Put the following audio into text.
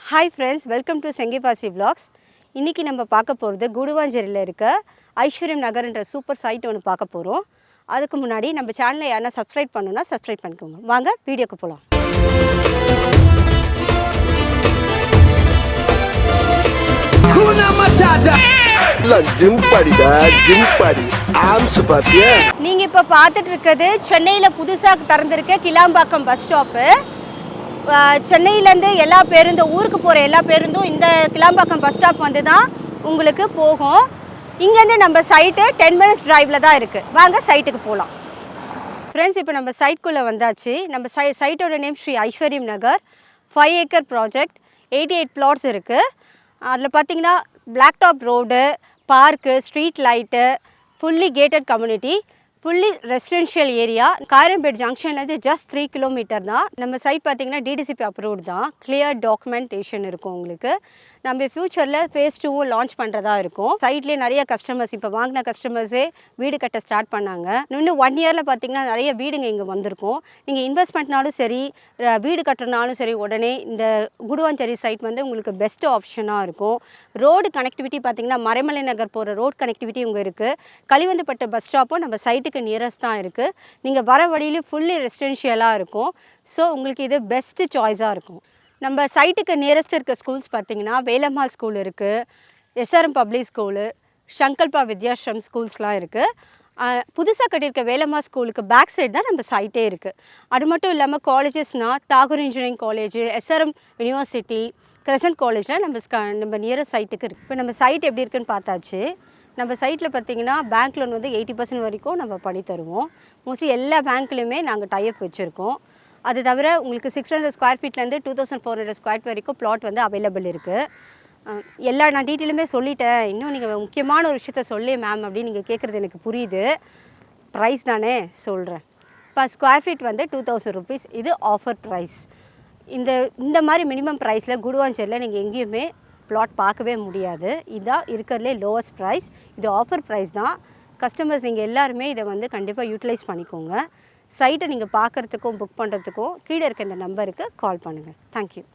Hi friends, welcome to Sengipasi Vlogs. இன்னைக்கு நம்ம பார்க்க போறது குடுவாஞ்சேரியில இருக்க ஐஸ்வர்யம் நகர்ன்ற சூப்பர் சைட் ஒன்னு பார்க்க போறோம். அதுக்கு முன்னாடி நம்ம சேனலை யாரா சப்ஸ்கிரைப் பண்ணனும்னா சப்ஸ்கிரைப் பண்ணிக்கோங்க. வாங்க வீடியோக்கு போலாம். Kuna Matata. Gym body arms பாத்தியா? நீங்க இப்ப பார்த்துட்டு இருக்கிறது சென்னையில புதுசா திறந்திருக்க கிளாம்பாக்கம் பஸ் ஸ்டாப். சென்னையிலேருந்து எல்லா பேருந்தும் ஊருக்கு போகிற எல்லா பேருந்தும் இந்த கிளாம்பாக்கம் பஸ் ஸ்டாப் வந்து தான் உங்களுக்கு போகும். இங்கேருந்து நம்ம சைட்டு 10 minutes டிரைவில் தான் இருக்குது. வாங்க சைட்டுக்கு போகலாம். ஃப்ரெண்ட்ஸ், இப்போ நம்ம சைட்குள்ளே வந்தாச்சு. நம்ம சைட்டோட நேம் ஸ்ரீ ஐஸ்வர்யம் நகர். 5 acre ப்ராஜெக்ட், 88 plots இருக்குது. அதில் பார்த்தீங்கன்னா black top road, park, street light, fully gated community, fully residential area. Karanpet ஜங்ஷன்லேருந்து ஜஸ்ட் 3 கிலோமீட்டர் தான். நம்ம சைட் பார்த்திங்கன்னா டிடிசிபி அப்ரூவ்ட் தான். கிளியர் டாக்குமெண்டேஷன் இருக்கும் உங்களுக்கு. நம்ம ஃப்யூச்சரில் ஃபேஸ் 2 லான்ச் பண்ணுறதா இருக்கும். சைட்லேயே நிறைய கஸ்டமர்ஸ் இப்போ வாங்கின கஸ்டமர்ஸே வீடு கட்ட ஸ்டார்ட் பண்ணாங்க. இன்னும் 1 yearல பார்த்திங்கன்னா நிறைய வீடுங்க இங்கே வந்திருக்கும். நீங்கள் இன்வெஸ்ட்மெண்ட்னாலும் சரி, வீடு கட்டுறனாலும் சரி, உடனே இந்த குடுவாஞ்சேரி சைட் வந்து உங்களுக்கு பெஸ்ட் ஆப்ஷனாக இருக்கும். ரோடு கனெக்டிவிட்டி பார்த்திங்கன்னா மறைமலை நகர் போகிற ரோட் கனெக்டிவிட்டி இங்கே இருக்குது. கலிவந்துப்பட்ட பஸ் ஸ்டாப்பும் நம்ம சைட்டுக்கு நியரஸ்ட் தான் இருக்குது. நீங்கள் வர வழியிலே ஃபுல்லி ரெசிடென்ஷியலாக இருக்கும். ஸோ உங்களுக்கு இது பெஸ்ட்டு சாய்ஸாக இருக்கும். நம்ம சைட்டுக்கு நியரஸ்ட் இருக்க ஸ்கூல்ஸ் பார்த்திங்கன்னா வேலம்மாள் ஸ்கூல் இருக்குது, எஸ்ஆர்எம் பப்ளிக் ஸ்கூலு, சங்கல்பா வித்யாஸ்ரம் ஸ்கூல்ஸ்லாம் இருக்குது. புதுசாக கட்டியிருக்க வேலம்மா ஸ்கூலுக்கு பேக் சைடு தான் நம்ம சைட்டே இருக்குது. அது மட்டும் இல்லாமல் காலேஜஸ்னால் Tagore engineering college, SRM university, Crescent காலேஜ்லாம் நம்ம நியரஸ்ட் சைட்டுக்கு இருக்குது. இப்போ நம்ம சைட் எப்படி இருக்குதுன்னு பார்த்தாச்சு. நம்ம சைட்டில் பார்த்திங்கன்னா பேங்க் லோன் வந்து 80% வரைக்கும் நம்ம பண்ணி தருவோம். மோஸ்ட்லி எல்லா பேங்க்லேயுமே நாங்கள் டைப் வச்சுருக்கோம். அது தவிர உங்களுக்கு 600 ஸ்கொயர் ஃபீட்லேருந்து 2400 ஸ்கொயர் ஃபீட் வரைக்கும் பிளாட் வந்து அவைலபிள் இருக்குது. நான் டீட்டெயிலுமே சொல்லிட்டேன். இன்னும் நீங்கள் முக்கியமான ஒரு விஷயத்த சொல்லி மேம் அப்படின்னு நீங்கள் கேட்குறது எனக்கு புரியுது. ப்ரைஸ் தானே சொல்கிறேன். இப்போ ஸ்கொயர் ஃபீட் வந்து 2000 rupees. இது ஆஃபர் ப்ரைஸ். இந்த மாதிரி மினிமம் ப்ரைஸில் குடுவாஞ்சேரியில் நீங்கள் எங்கேயுமே பிளாட் பார்க்கவே முடியாது. இதுதான் இருக்கிறதுலே லோவஸ்ட் ப்ரைஸ். இது ஆஃபர் ப்ரைஸ் தான். கஸ்டமர்ஸ் நீங்கள் எல்லாருமே இதை வந்து கண்டிப்பாக யூட்டிலைஸ் பண்ணிக்கோங்க. சைட்டை நீங்கள் பார்க்குறதுக்கும் புக் பண்ணுறதுக்கும் கீழே இருக்க இந்த நம்பருக்கு கால் பண்ணுங்கள். தேங்க்யூ.